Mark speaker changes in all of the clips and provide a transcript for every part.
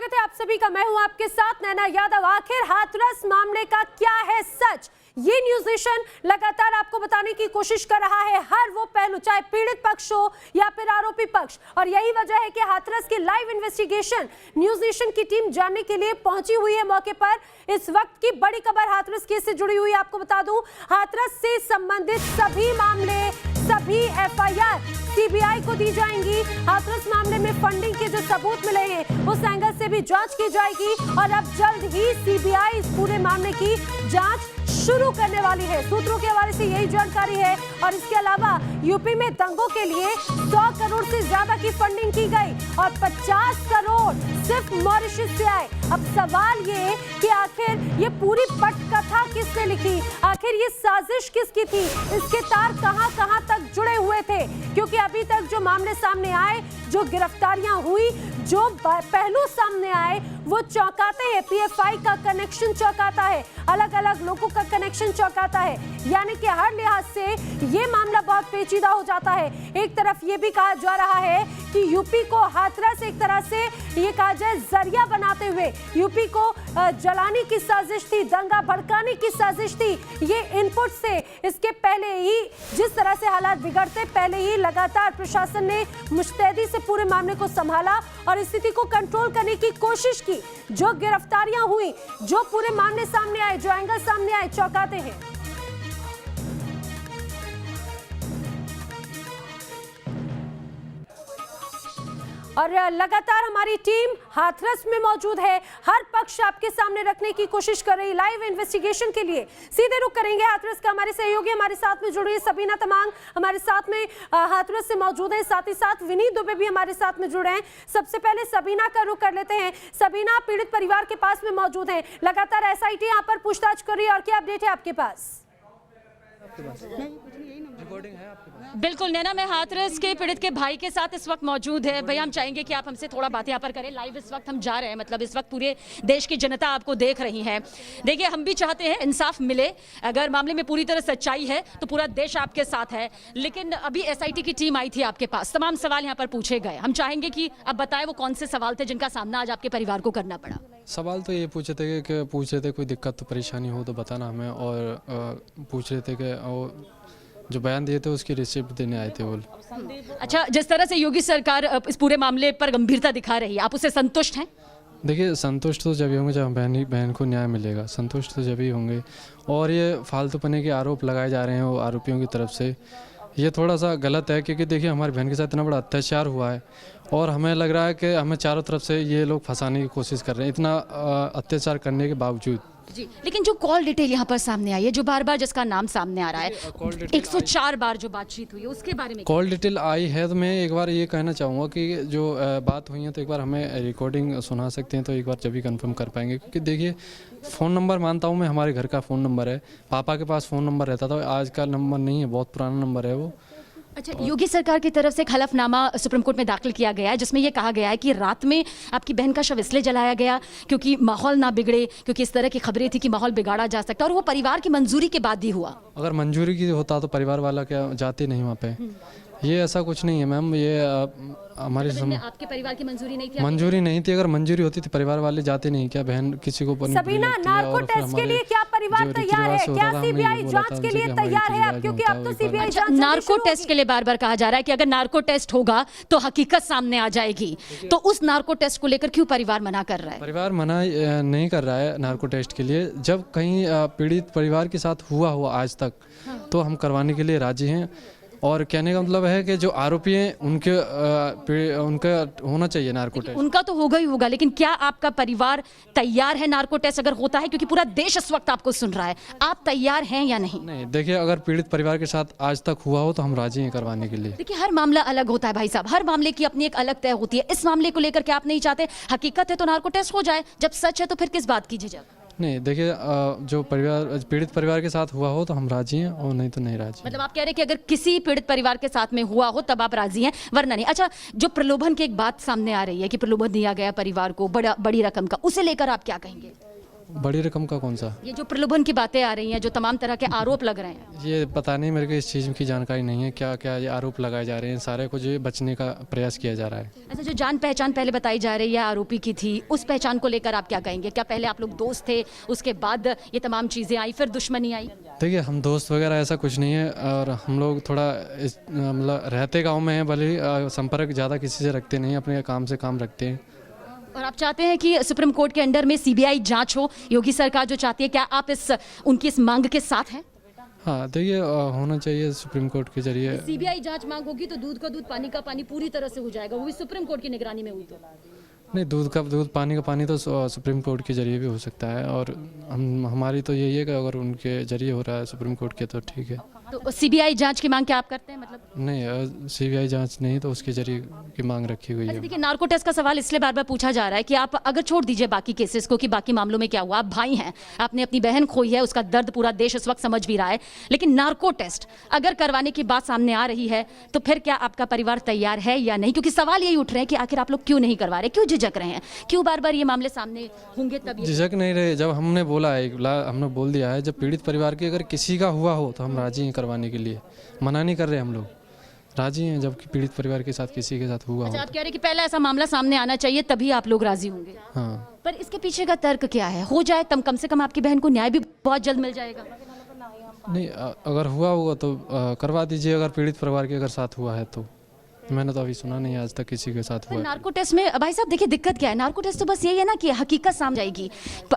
Speaker 1: स्वागत है आप सभी का। मैं हूं आपके साथ नैना यादव। आखिर हाथरस मामले का क्या है सच, ये न्यूज नेशन लगातार आपको बताने की कोशिश कर रहा है, हर वो पहलू, चाहे पीड़ित पक्ष हो या फिर आरोपी पक्ष। और यही वजह है कि हाथरस की लाइव इन्वेस्टिगेशन न्यूज नेशन की टीम जानने के लिए पहुंची हुई है मौके पर। इस वक्त की बड़ी खबर हाथरस केस से जुड़ी हुई, आपको बता दूं, हाथरस से संबंधित सभी मामले, सभी एफआईआर सीबीआई को दी जाएंगी। हाथरस मामले में फंडिंग के जो सबूत मिले हैं उस एंगल से भी जांच की जाएगी और अब जल्द ही सीबीआई इस पूरे मामले की जांच शुरू करने वाली है। सूत्रों के हवाले से यही जानकारी है। और इसके अलावा यूपी में दंगों के लिए 100 करोड़ से ज्यादा की फंडिंग की गई और 50 करोड़ सिर्फ मॉरिशस से आए। अब सवाल ये कि आखिर ये पूरी पटकथा किसने लिखी, आखिर ये साजिश किसकी थी, इसके तार कहां-कहां तक जुड़े हुए थे। क्योंकि अभी तक जो मामले सामने आए, जो गिरफ्तारियां हुई, जो पहलू सामने आए, वो चौंकाते हैं। पीएफआई का कनेक्शन चौंकाता है, अलग अलग लोगों का कनेक्शन चौंकाता है। यानी कि हर लिहाज से ये मामला बहुत पेचीदा हो जाता है। एक तरफ ये भी कहा जा रहा है कि यूपी को हाथरस एक तरह से ये कहा जाए जरिया बनाते हुए यूपी को जलाने की साजिश थी, दंगा भड़काने की साजिश थी। ये इनपुट से इसके पहले ही जिस तरह से हालात बिगड़ते, पहले ही लगातार प्रशासन ने मुस्तैदी से पूरे मामले को संभाला और स्थिति को कंट्रोल करने की कोशिश की। जो गिरफ्तारियां हुई, जो पूरे मामले सामने आए, जो एंगल सामने आए, चौंकाते हैं। और लगातार हमारी टीम हाथरस में मौजूद है, हर पक्ष आपके सामने रखने की कोशिश कर रही। लाइव इन्वेस्टिगेशन के लिए सीधे रुख करेंगे हाथरस का। हमारे सहयोगी हमारे साथ में जुड़े, सबीना तमांग हमारे साथ में हाथरस से मौजूद है, साथ ही साथ विनीत दुबे भी हमारे साथ में जुड़े हैं। सबसे पहले सबीना का रुख कर लेते हैं। सबीना, पीड़ित परिवार के पास में मौजूद है, लगातार एसआईटी यहाँ पर पूछताछ कर रही है, और क्या अपडेट है आपके पास?
Speaker 2: बिल्कुल नैना, मैं हाथरस के पीड़ित के भाई के साथ इस वक्त मौजूद है। भैया, हम चाहेंगे कि आप हमसे थोड़ा बात यहाँ पर करें। लाइव इस वक्त हम जा रहे हैं, मतलब इस वक्त पूरे देश की जनता आपको देख रही है। देखिए, हम भी चाहते हैं इंसाफ मिले, अगर मामले में पूरी तरह सच्चाई है तो पूरा देश आपके साथ है। लेकिन अभी एसआईटी की टीम आई थी आपके पास, तमाम सवाल यहाँ पर पूछे गए। हम चाहेंगे कि आप बताएं वो कौन से सवाल थे जिनका सामना आज आपके परिवार को करना पड़ा।
Speaker 3: सवाल तो ये पूछे थे कि कोई दिक्कत तो परेशानी हो तो बताना हमें, और पूछ रहे थे कि जो बयान दिए थे उसकी रिसिप्ट देने आए थे वो।
Speaker 2: अच्छा, जिस तरह से योगी सरकार इस पूरे मामले पर गंभीरता दिखा रही है, आप उससे संतुष्ट हैं?
Speaker 3: देखिए, संतुष्ट तो जब ही होंगे जब बहन को न्याय मिलेगा, संतुष्ट तो जब ही होंगे। और ये फालतूपने के आरोप लगाए जा रहे हैं वो आरोपियों की तरफ से, ये थोड़ा सा गलत है। क्योंकि देखिए, हमारी बहन के साथ इतना बड़ा अत्याचार हुआ है और हमें लग रहा है कि हमें चारों तरफ से ये लोग फंसाने की कोशिश कर रहे हैं, इतना अत्याचार करने के बावजूद
Speaker 2: जी। लेकिन जो कॉल डिटेल यहाँ पर सामने आई है, जो बार बार जिसका नाम सामने आ रहा है, 104 बार जो बातचीत हुई है, उसके बारे में
Speaker 3: कॉल डिटेल आई है, तो मैं एक बार ये कहना चाहूँगा कि जो बात हुई है तो एक बार हमें रिकॉर्डिंग सुना सकते हैं, तो एक बार जब भी कंफर्म कर पाएंगे। क्योंकि देखिए, फ़ोन नंबर मानता हूँ मैं, हमारे घर का फ़ोन नंबर है, पापा के पास फ़ोन नंबर रहता था, आज का नंबर नहीं है, बहुत पुराना नंबर है वो।
Speaker 2: अच्छा, योगी सरकार की तरफ से एक हलफनामा सुप्रीम कोर्ट में दाखिल किया गया है जिसमें यह कहा गया है कि रात में आपकी बहन का शव इसलिए जलाया गया क्योंकि माहौल ना बिगड़े, क्योंकि इस तरह की खबरें थी कि माहौल बिगाड़ा जा सकता है, और वो परिवार की मंजूरी के बाद ही हुआ।
Speaker 3: अगर मंजूरी की होता तो परिवार वाला क्या जाते नहीं वहाँ पे? ये ऐसा कुछ नहीं है मैम, ये हमारे
Speaker 2: आपके परिवार की मंजूरी नहीं थी?
Speaker 3: मंजूरी नहीं थी। अगर मंजूरी होती तो परिवार वाले जाते नहीं क्या? बहन किसी को
Speaker 1: सबीना, नार्को टेस्ट के लिए क्या परिवार तैयार है? क्या सीबीआई जांच के लिए तैयार है? क्योंकि अब तो सीबीआई जांच
Speaker 2: नार्को टेस्ट के लिए बार बार कहा जा रहा है कि अगर नार्को टेस्ट होगा तो हकीकत सामने आ जाएगी, तो उस नार्को टेस्ट को लेकर क्यों परिवार मना कर रहा है?
Speaker 3: परिवार मना नहीं कर रहा है नार्को टेस्ट के लिए। जब कहीं पीड़ित परिवार के साथ हुआ आज तक तो हम करवाने के लिए राजी हैं। और कहने का मतलब है कि जो आरोपी हैं उनका होना चाहिए नार्को टेस्ट।
Speaker 2: उनका तो होगा ही होगा, लेकिन क्या आपका परिवार तैयार है नार्को टेस्ट अगर होता है? क्योंकि पूरा देश इस वक्त आपको सुन रहा है, आप तैयार हैं या नहीं?
Speaker 3: नहीं, देखिए, अगर पीड़ित परिवार के साथ आज तक हुआ हो तो हम राजी हैं करवाने के लिए।
Speaker 2: देखिए, हर मामला अलग होता है भाई साहब, हर मामले की अपनी एक अलग तय होती है। इस मामले को लेकर के आप नहीं चाहते, हकीकत है तो नार्को टेस्ट हो जाए, जब सच है तो फिर किस बात की झिझक?
Speaker 3: नहीं, देखिए, जो पीड़ित परिवार के साथ हुआ हो तो हम राजी हैं, और नहीं तो नहीं राजी।
Speaker 2: मतलब आप कह रहे हैं कि अगर किसी पीड़ित परिवार के साथ में हुआ हो तब आप राजी हैं, वरना नहीं। अच्छा, जो प्रलोभन की एक बात सामने आ रही है कि प्रलोभन दिया गया परिवार को बड़ी रकम का, उसे लेकर आप क्या कहेंगे?
Speaker 3: बड़ी रकम का कौन सा?
Speaker 2: ये जो प्रलोभन की बातें आ रही हैं, जो तमाम तरह के आरोप लग रहे हैं।
Speaker 3: ये पता नहीं, मेरे को इस चीज़ की जानकारी नहीं है। क्या क्या ये आरोप लगाए जा रहे हैं, सारे कुछ बचने का प्रयास किया जा रहा है।
Speaker 2: अच्छा, जो जान पहचान पहले बताई जा रही है आरोपी की थी, उस पहचान को लेकर आप क्या कहेंगे? क्या पहले आप लोग दोस्त थे, उसके बाद ये तमाम चीज़ें आई, फिर दुश्मनी आई?
Speaker 3: देखिए, हम दोस्त वगैरह ऐसा कुछ नहीं है, और हम लोग थोड़ा मतलब रहते गाँव में हैं, भले ही संपर्क ज़्यादा किसी से रखते नहीं, अपने काम से काम रखते हैं।
Speaker 2: और आप चाहते हैं कि सुप्रीम कोर्ट के अंडर में सीबीआई जांच हो, योगी सरकार जो चाहती है, क्या आप उनकी इस मांग के साथ हैं?
Speaker 3: हाँ, देखिए, होना चाहिए सुप्रीम कोर्ट के जरिए।
Speaker 2: सीबीआई जांच मांग होगी तो दूध का दूध, पानी का पानी पूरी तरह से हो जाएगा, वो भी सुप्रीम कोर्ट की निगरानी में हुई तो।
Speaker 3: नहीं, दूध का दूध, पानी का पानी तो सुप्रीम कोर्ट के जरिए भी हो सकता है, और हमारी तो यही है कि अगर उनके जरिए हो रहा है सुप्रीम कोर्ट के तो ठीक है।
Speaker 2: तो सीबीआई जांच की मांग क्या आप करते हैं? मतलब
Speaker 3: नहीं, सीबीआई जांच नहीं, तो उसके जरिए की मांग रखी हुई है।
Speaker 2: देखिए, नार्को टेस्ट का सवाल इसलिए बार बार पूछा जा रहा है कि आप अगर छोड़ दीजिए बाकी केसेस को कि बाकी मामलों में क्या हुआ, आप भाई हैं, आपने अपनी बहन खोई है, उसका दर्द पूरा देश इस वक्त समझ भी रहा है, लेकिन नार्को टेस्ट अगर करवाने की बात सामने आ रही है तो फिर क्या आपका परिवार तैयार है या नहीं? क्योंकि सवाल यही उठ रहे हैं कि आखिर आप लोग क्यों नहीं करवा रहे, क्यों झिझक रहे हैं, क्यों बार बार ये मामले सामने होंगे तब?
Speaker 3: झिझक नहीं रहे, जब हमने बोला है, हमने बोल दिया है, जब पीड़ित परिवार के अगर किसी का हुआ हो तो हम राजी हैं करवाने के लिए, मना नहीं कर रहे, हम लोग राजी हैं जबकि पीड़ित परिवार के साथ किसी के साथ हुआ हो।
Speaker 2: अच्छा, आप कह रहे हैं कि पहले ऐसा मामला सामने आना चाहिए तभी आप लोग राजी होंगे?
Speaker 3: हाँ।
Speaker 2: पर इसके पीछे का तर्क क्या है? हो जाए तब कम से कम आपकी बहन को न्याय भी बहुत जल्द मिल जाएगा।
Speaker 3: नहीं, अगर हुआ होगा तो करवा दीजिए, अगर पीड़ित परिवार के अगर साथ हुआ है तो। मैंने तो अभी सुना नहीं आज तक किसी के साथ हुआ है।
Speaker 2: नार्को टेस्ट में भाई साहब देखिए, दिक्कत क्या है, नार्को टेस्ट तो बस यही है ना कि हकीकत सामने जाएगी,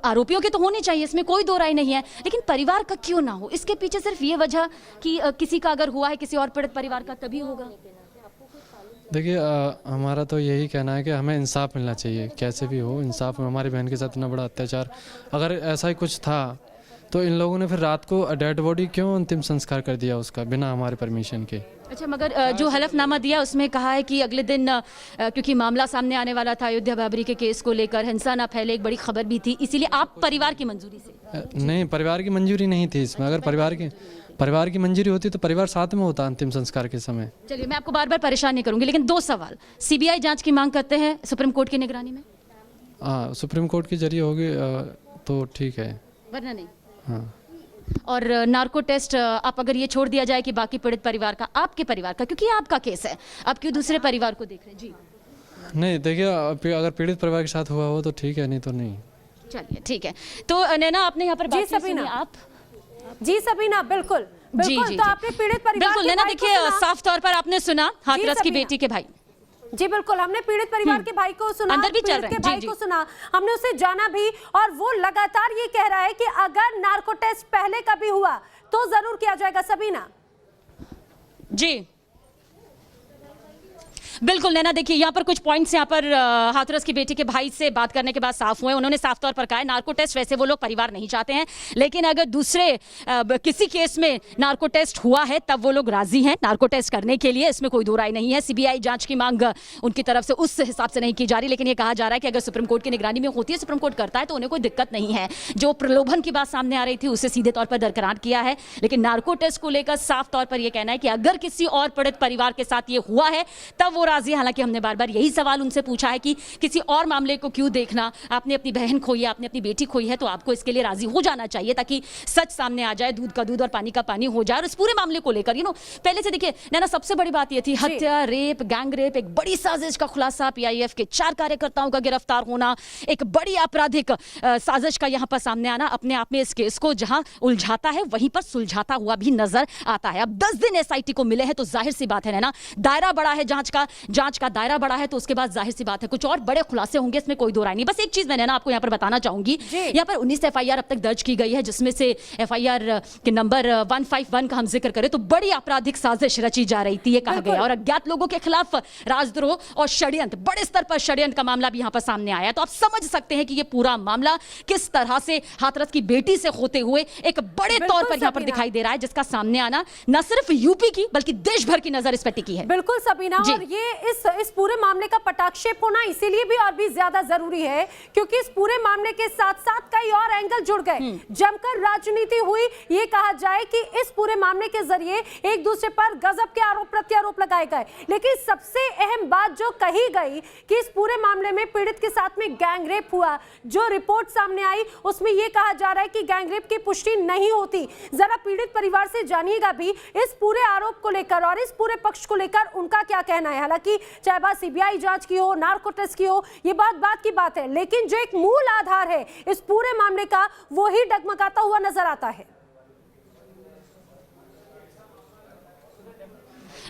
Speaker 2: आरोपियों के तो होने चाहिए, इसमें कोई दो राय नहीं है, लेकिन परिवार का क्यों ना हो? इसके पीछे सिर्फ ये वजह कि किसी का अगर हुआ है किसी और पीड़ित परिवार का तभी होगा?
Speaker 3: देखिए, हमारा तो यही कहना है कि हमें इंसाफ मिलना चाहिए, कैसे भी हो इंसाफ। हमारी बहन के साथ इतना बड़ा अत्याचार, अगर ऐसा ही कुछ था तो इन लोगों ने फिर रात को डेड बॉडी क्यों अंतिम संस्कार कर दिया उसका, बिना हमारे परमिशन के?
Speaker 2: अच्छा, मगर जो हलफनामा दिया उसमें कहा है कि अगले दिन क्योंकि मामला सामने आने वाला था अयोध्या बाबरी के केस को लेकर, हिंसा ना फैले, एक बड़ी खबर भी थी, इसीलिए आप परिवार की मंजूरी से?
Speaker 3: नहीं, परिवार की मंजूरी नहीं थी इसमें। अगर परिवार की मंजूरी होती तो परिवार साथ में होता अंतिम संस्कार के समय।
Speaker 2: चलिए, मैं आपको बार बार परेशान नहीं करूंगी, लेकिन दो सवाल, सीबीआई जांच की मांग करते हैं सुप्रीम कोर्ट की निगरानी में?
Speaker 3: हाँ, सुप्रीम कोर्ट के जरिए होगी तो ठीक है,
Speaker 2: वरना नहीं।
Speaker 3: हाँ।
Speaker 2: और नार्को टेस्ट आप अगर ये छोड़ दिया जाए कि बाकी पीड़ित परिवार का, आपके परिवार का, क्योंकि आपका केस है, आप क्यों दूसरे परिवार को देख रहे हैं? जी
Speaker 3: नहीं, देखिए, अगर पीड़ित परिवार के साथ हुआ हो तो ठीक है, नहीं तो नहीं।
Speaker 2: चलिए, ठीक है। तो नैना, आपने यहाँ पर बात की, सुनी आप?
Speaker 1: जी सबीना, बिल्कुल बिल्कुल।
Speaker 2: जी,
Speaker 1: तो आपने पीड़ित परिवार
Speaker 2: बिल्कुल नैना, देखिए साफ तौर पर आपने सुना हाथरस की
Speaker 1: सबीना।
Speaker 2: बेटी के भाई।
Speaker 1: जी बिल्कुल, हमने पीड़ित परिवार के भाई को सुना,
Speaker 2: अंदर भी चल
Speaker 1: पीड़ित
Speaker 2: रहे
Speaker 1: के
Speaker 2: हैं।
Speaker 1: भाई
Speaker 2: जी,
Speaker 1: को
Speaker 2: जी।
Speaker 1: सुना, हमने उसे जाना भी, और वो लगातार ये कह रहा है कि अगर नार्को टेस्ट पहले कभी हुआ तो जरूर किया जाएगा। सबीना
Speaker 2: जी बिल्कुल नैना, देखिए यहाँ पर कुछ पॉइंट्स यहाँ पर हाथरस की बेटी के भाई से बात करने के बाद साफ हुए। उन्होंने साफ तौर पर कहा है नार्को टेस्ट वैसे वो लोग परिवार नहीं चाहते हैं, लेकिन अगर दूसरे किसी केस में नार्को टेस्ट हुआ है तब वो लोग राजी हैं नार्को टेस्ट करने के लिए, इसमें कोई दो राय नहीं है। सीबीआई जांच की मांग उनकी तरफ से उस हिसाब से नहीं की जा रही, लेकिन ये कहा जा रहा है कि अगर सुप्रीम कोर्ट की निगरानी में होती है, सुप्रीम कोर्ट करता है तो उन्हें कोई दिक्कत नहीं है। जो प्रलोभन की बात सामने आ रही थी उसे सीधे तौर पर दरकिनार किया है, लेकिन नार्को टेस्ट को लेकर साफ तौर पर यह कहना है कि अगर किसी और पीड़ित परिवार के साथ ये हुआ है तब वो राजी है। हालांकि हमने बार बार यही सवाल उनसे पूछा है कि किसी और मामले को क्यों देखना, आपने अपनी बहन खोई है, आपने अपनी बेटी खोई है, तो आपको इसके लिए राजी हो जाना चाहिए ताकि सच सामने आ जाए, दूध का दूध और पानी का पानी हो जाए। और इस पूरे मामले को लेकर पहले से देखिए नैना, सबसे बड़ी बात यह थी हत्या, रेप, गैंग रेप, एक बड़ी साजिश का खुलासा, पीआईएफ के 4 कार्यकर्ताओं का गिरफ्तार होना, एक बड़ी आपराधिक साजिश का यहाँ पर सामने आना अपने आप में इस केस को जहां उलझाता है वहीं पर सुलझाता हुआ भी नजर आता है। अब 10 दिन एसआईटी को मिले हैं तो जाहिर सी बात है नैना, दायरा बड़ा है जांच का दायरा बड़ा है, तो उसके बाद जाहिर सी बात है कुछ और बड़े खुलासे होंगे, इसमें कोई दो राय नहीं। बस एक चीज मैंने आपको यहाँ पर बताना चाहूंगी, यहाँ पर 19 एफआईआर अब तक दर्ज की गई है, जिसमें से एफआईआर के नंबर 151 का हम जिक्र करें तो बड़ी आपराधिक साजिश रची जा रही थी, ये कहा गया, और अज्ञात लोगों के खिलाफ राजद्रोह और षड्यंत्र, बड़े स्तर पर षड्यंत्र का मामला भी यहाँ पर सामने आया। तो आप समझ सकते हैं कि ये पूरा मामला किस तरह से हाथरस की बेटी से होते हुए एक बड़े तौर पर यहाँ पर दिखाई दे रहा है, जिसका सामने आना न सिर्फ यूपी की बल्कि देश भर की नजर इस पर टिकी है।
Speaker 1: बिल्कुल सबीना, और ये ये इस पूरे मामले का पटाक्षेप होना इसीलिए भी और भी ज्यादा जरूरी है क्योंकि इस पूरे मामले के साथ साथ कई और एंगल जुड़ गए, जमकर राजनीति हुई। ये कहा जाए कि इस पूरे मामले के जरिए एक दूसरे पर गजब के आरोप प्रत्यारोप लगाए गए, लेकिन सबसे अहम बात जो कही गई कि इस पूरे मामले में पीड़ित के साथ में गैंगरेप हुआ, जो रिपोर्ट सामने आई उसमें यह कहा जा रहा है कि गैंगरेप की पुष्टि नहीं होती। जरा पीड़ित परिवार से जानिएगा भी इस पूरे आरोप को लेकर और इस पूरे पक्ष को लेकर उनका क्या कहना है। हालांकि चाहे बात सीबीआई जांच की हो, नार्को टेस्ट की हो, ये बात की बात है, लेकिन जो एक मूल आधार है इस पूरे मामले का वो ही डगमगाता हुआ नजर आता है।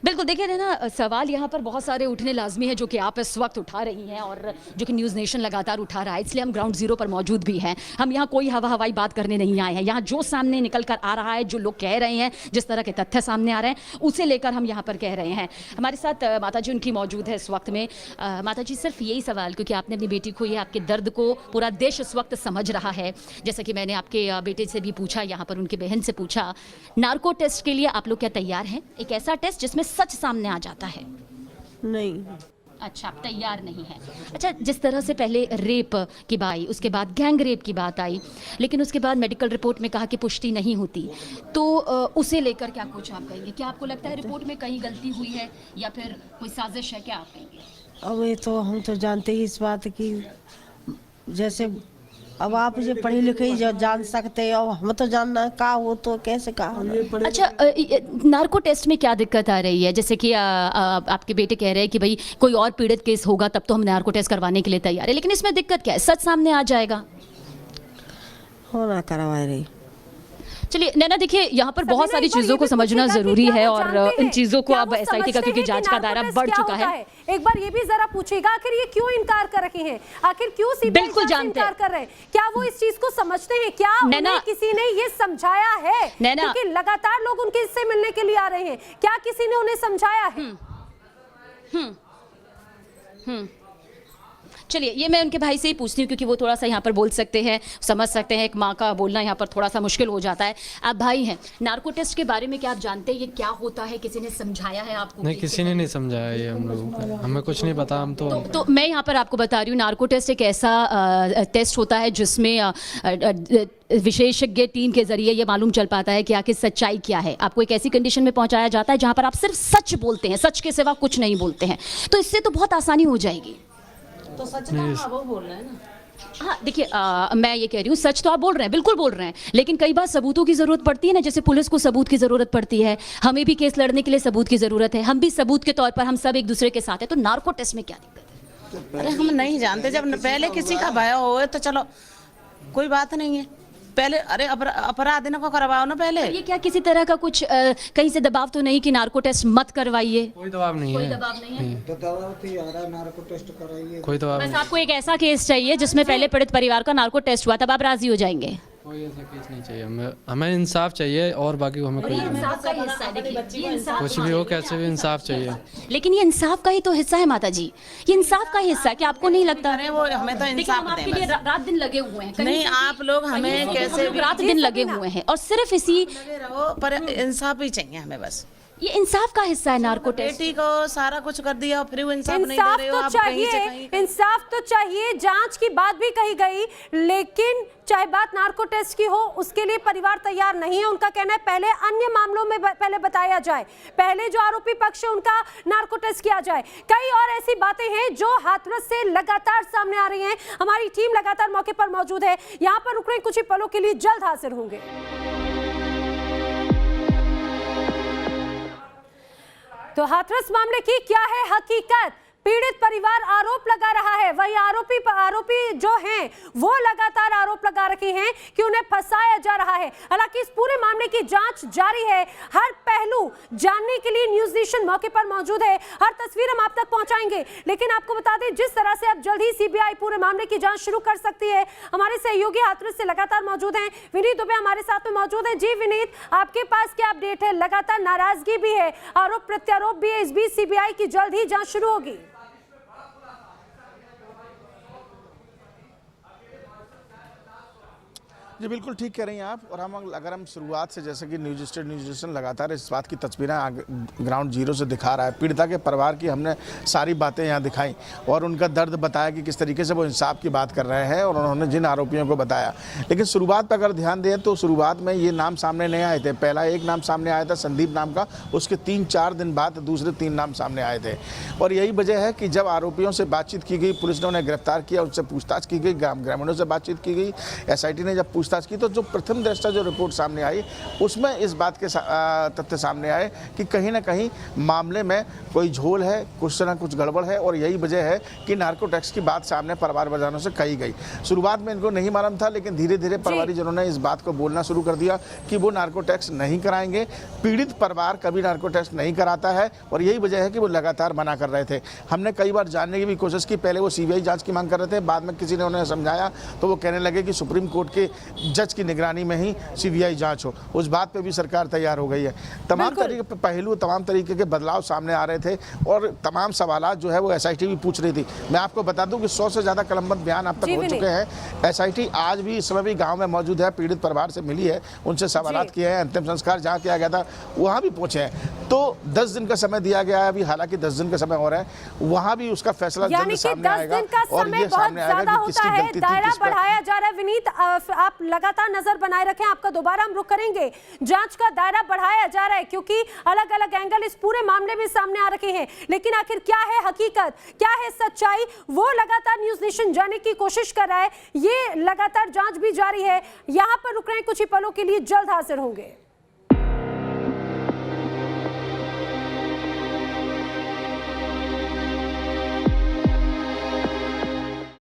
Speaker 2: बिल्कुल, देखिए ना, सवाल यहाँ पर बहुत सारे उठने लाजमी है जो कि आप इस वक्त उठा रही हैं और जो कि न्यूज़ नेशन लगातार उठा रहा है, इसलिए हम ग्राउंड जीरो पर मौजूद भी हैं। हम यहाँ कोई हवाई बात करने नहीं आए हैं। यहाँ जो सामने निकल कर आ रहा है, जो लोग कह रहे हैं, जिस तरह के तथ्य सामने आ रहे हैं, उसे लेकर हम यहाँ पर कह रहे हैं। हमारे साथ माता जी उनकी मौजूद है इस वक्त में। माता जी, सिर्फ यही सवाल, क्योंकि आपने अपनी बेटी को, ये आपके दर्द को पूरा देश इस वक्त समझ रहा है, जैसा कि मैंने आपके बेटे से भी पूछा, यहाँ पर उनकी बहन से पूछा, नार्को टेस्ट के लिए आप लोग क्या तैयार हैं? एक ऐसा टेस्ट जिसमें सच सामने आ जाता है।
Speaker 4: नहीं।
Speaker 2: अच्छा, आप तैयार नहीं है। अच्छा, जिस तरह से पहले रेप की बात आई, उसके बाद गैंग रेप की बात आई, लेकिन उसके बाद मेडिकल रिपोर्ट में कहा कि पुष्टि नहीं होती, तो उसे लेकर क्या कुछ आप कहेंगे? क्या आपको लगता है रिपोर्ट में कहीं गलती हुई है या फिर कोई साजिश है? क्या आप कहेंगे?
Speaker 4: अब ये तो हम तो जानते ही इस बात की, जैसे अब आप जो पढ़ी लिखी जो जान सकते हैं, और हम तो जानना का हो तो कैसे कहा।
Speaker 2: अच्छा, नार्को टेस्ट में क्या दिक्कत आ रही है? जैसे कि आपके बेटे कह रहे हैं कि भाई कोई और पीड़ित केस होगा तब तो हम नार्को टेस्ट करवाने के लिए तैयार है, लेकिन इसमें दिक्कत क्या है? सच सामने आ जाएगा।
Speaker 4: होना करवा रही।
Speaker 2: चलिए नैना, देखिए यहाँ पर बहुत सारी चीज़ों को समझना ज़रूरी है और इन चीज़ों को अब एसआईटी का, क्योंकि जांच का दायरा बढ़ चुका है।
Speaker 1: एक बार ये भी जरा पूछिएगा, आखिर ये क्यों इनकार कर रहे हैं? आखिर क्यों सीबीआई
Speaker 2: बिल्कुल जानते
Speaker 1: इनकार कर रहे हैं? क्या वो इस चीज को समझते हैं? क्या उन्हें किसी ने ये समझाया है? क्योंकि लगातार लोग उनके इससे मिलने के लिए आ रहे हैं, क्या किसी ने उन्हें समझाया है?
Speaker 2: चलिए, ये मैं उनके भाई से ही पूछती हूँ, क्योंकि वो थोड़ा सा यहाँ पर बोल सकते हैं, समझ सकते हैं। एक माँ का बोलना यहाँ पर थोड़ा सा मुश्किल हो जाता है। आप भाई हैं, नार्को टेस्ट के बारे में क्या आप जानते हैं? ये क्या होता है? किसी ने समझाया है आपको?
Speaker 3: नहीं, किसी ने नहीं समझाया ये हम लोगों को, हमें कुछ नहीं पता। हम तो
Speaker 2: मैं यहाँ पर आपको बता रही हूँ, नार्को टेस्ट एक ऐसा टेस्ट होता है जिसमें विशेषज्ञ टीम के जरिए ये मालूम चल पाता है कि आखिर सच्चाई क्या है। आपको एक ऐसी कंडीशन में पहुंचाया जाता है जहां पर आप सिर्फ सच बोलते हैं, सच के सिवा कुछ नहीं बोलते हैं, तो इससे तो बहुत आसानी हो जाएगी।
Speaker 4: तो सच का वो बोल रहे हैं ना।
Speaker 2: हाँ, देखिए, मैं ये कह रही हूँ, सच तो आप बोल रहे हैं, बिल्कुल बोल रहे हैं, लेकिन कई बार सबूतों की जरूरत पड़ती है ना। जैसे पुलिस को सबूत की जरूरत पड़ती है, हमें भी केस लड़ने के लिए सबूत की जरूरत है, हम भी सबूत के तौर पर हम सब एक दूसरे के साथ है। तो नार्को टेस्ट में क्या दिक्कत है?
Speaker 4: अरे हम नहीं जानते, जब पहले किसी का भय हो तो चलो कोई बात नहीं है, पहले अरे अपराध को करवाओ ना पहले।
Speaker 2: ये क्या किसी तरह का कुछ कहीं से दबाव तो नहीं कि नार्को टेस्ट मत करवाइए?
Speaker 3: कोई दबाव नहीं है।
Speaker 2: कोई दबाव नहीं है।
Speaker 5: तो दबाव तो आ रहा है, नार्को टेस्ट कराइए।
Speaker 3: कोई दबाव
Speaker 2: बस आपको एक ऐसा केस चाहिए जिसमें पहले पीड़ित परिवार का नार्को टेस्ट हुआ, तब आप राजी हो जाएंगे?
Speaker 3: कोई ऐसा केस नहीं चाहिए हमें इंसाफ चाहिए, और बाकी हमें कोई
Speaker 2: इंसाफ का हिस्सा है। देखिए, ये इंसाफ
Speaker 3: कुछ भी हो, कैसे भी इंसाफ चाहिए।
Speaker 2: लेकिन ये इंसाफ का ही तो हिस्सा है माता जी, ये इंसाफ का हिस्सा है। कि आपको नहीं लगता?
Speaker 4: अरे वो हमें तो
Speaker 2: देखिए,
Speaker 4: इंसाफ
Speaker 2: हम आपके
Speaker 4: दें
Speaker 2: लिए
Speaker 4: बस।
Speaker 2: रात दिन लगे हुए हैं।
Speaker 4: नहीं, आप लोग हमें कैसे भी
Speaker 2: रात दिन लगे हुए हैं और सिर्फ इसी
Speaker 4: लगे रहो, पर इंसाफ ही चाहिए हमें बस।
Speaker 2: ये इंसाफ का हिस्सा है नार्को टेस्ट।
Speaker 4: बेटी को सारा कुछ कर दिया और फिर वो इंसाफ नहीं दे
Speaker 1: इंसाफ
Speaker 4: रहे हो
Speaker 1: तो
Speaker 4: आप कहीं से
Speaker 1: चाहिए,
Speaker 4: कहीं।
Speaker 1: इंसाफ तो चाहिए। जांच की बात भी कही गई, लेकिन चाहे बात नार्को टेस्ट की हो, उसके लिए परिवार तैयार नहीं है। उनका कहना है पहले अन्य मामलों में पहले बताया जाए, पहले जो आरोपी पक्ष है उनका नार्को टेस्ट किया जाए। कई और ऐसी बातें हैं जो हाथरस से लगातार सामने आ रही हैं। हमारी टीम लगातार मौके पर मौजूद है, यहाँ पर रुक रहे कुछ ही पलों के लिए, जल्द हाजिर होंगे। तो हाथरस मामले की क्या है हकीकत? पीड़ित परिवार आरोप लगा रहा है, वही आरोपी जो हैं वो लगातार आरोप लगा रहे हैं कि उन्हें फंसाया जा रहा है। हालांकि इस पूरे मामले की जांच जारी है। हर पहलू जानने के लिए न्यूज़ नेशन मौके पर मौजूद है, हर तस्वीर हम आप तक पहुंचाएंगे। लेकिन आपको बता दें, जिस तरह से अब जल्द ही सीबीआई पूरे मामले की जांच शुरू कर सकती है, हमारे सहयोगी हाथरस से लगातार मौजूद हैं। विनीत दुबे हमारे साथ में मौजूद है। जी विनीत, आपके पास क्या अपडेट है? लगातार नाराजगी भी है, आरोप प्रत्यारोप भी है, इस बीच सीबीआई की जल्द ही जांच शुरू होगी।
Speaker 6: जी बिल्कुल ठीक कह रही हैं आप। और अगर हम शुरुआत से, जैसे कि न्यूज स्टेशन लगातार इस बात की तस्वीरें ग्राउंड जीरो से दिखा रहा है, पीड़िता के परिवार की हमने सारी बातें यहाँ दिखाई और उनका दर्द बताया कि किस तरीके से वो इंसाफ की बात कर रहे हैं और उन्होंने जिन आरोपियों को बताया। लेकिन शुरुआत पर अगर ध्यान दें तो शुरुआत में ये नाम सामने नहीं आए थे। पहला एक नाम सामने आया था संदीप नाम का, उसके 3-4 दिन बाद दूसरे 3 नाम सामने आए थे। और यही वजह है कि जब आरोपियों से बातचीत की गई, पुलिस ने उन्हें गिरफ्तार किया, उनसे पूछताछ की गई, ग्रामीणों से बातचीत की गई, SIT ने जब पूछताछ की तो जो प्रथम दृष्टया जो रिपोर्ट सामने आई उसमें इस बात के तथ्य सामने आए कि कहीं ना कहीं मामले में कोई झोल है, कुछ ना कुछ गड़बड़ है। और यही वजह है कि नार्को टैक्स की बात सामने परिवार वालों से कही गई। शुरुआत में इनको नहीं मालूम था, लेकिन धीरे धीरे परिवारजनों ने इस बात को बोलना शुरू कर दिया कि वो नार्को टैक्स नहीं कराएंगे। पीड़ित परिवार कभी नार्को टैक्स नहीं कराता है और यही वजह है कि वो लगातार मना कर रहे थे। हमने कई बार जानने की भी कोशिश की। पहले वो CBI जांच की मांग कर रहे थे, बाद में किसी ने उन्हें समझाया तो वो कहने लगे कि सुप्रीम कोर्ट के जज की निगरानी में ही CBI जांच हो। उस बात पे भी सरकार तैयार हो गई है। तमाम तरीके के पहलू, तमाम तरीके के बदलाव सामने आ रहे थे और तमाम सवालात जो है वो SIT भी पूछ रही थी। मैं आपको बता दूं कि 100 से ज़्यादा कलमबंद बयान अब तक हो चुके हैं। SIT आज भी इस समय भी गाँव में मौजूद है, पीड़ित परिवार से मिली है, उनसे सवालात किए हैं, अंतिम संस्कार जहाँ किया गया था वहाँ भी पहुँचे हैं। तो 10 दिन का समय दिया गया है अभी, हालांकि 10 दिन का समय हो रहा है, वहाँ भी उसका फैसला जल्द सामने आएगा। और ये सामने आएगा कि किसकी गलती थी,
Speaker 1: दायरा
Speaker 6: किस पर।
Speaker 1: बढ़ाया जा रहा है। विनीत, आप लगातार नजर बनाए रखें, आपका दोबारा हम रुख करेंगे। जांच का दायरा बढ़ाया जा रहा है क्योंकि अलग अलग एंगल इस पूरे मामले में सामने आ रखे हैं, लेकिन आखिर क्या है हकीकत, क्या है सच्चाई, वो लगातार न्यूज नेशन जानने की कोशिश कर रहा है। ये लगातार जांच भी जारी है। यहां पर रुक रहे हैं कुछ ही पलों के लिए, जल्द हाजिर होंगे।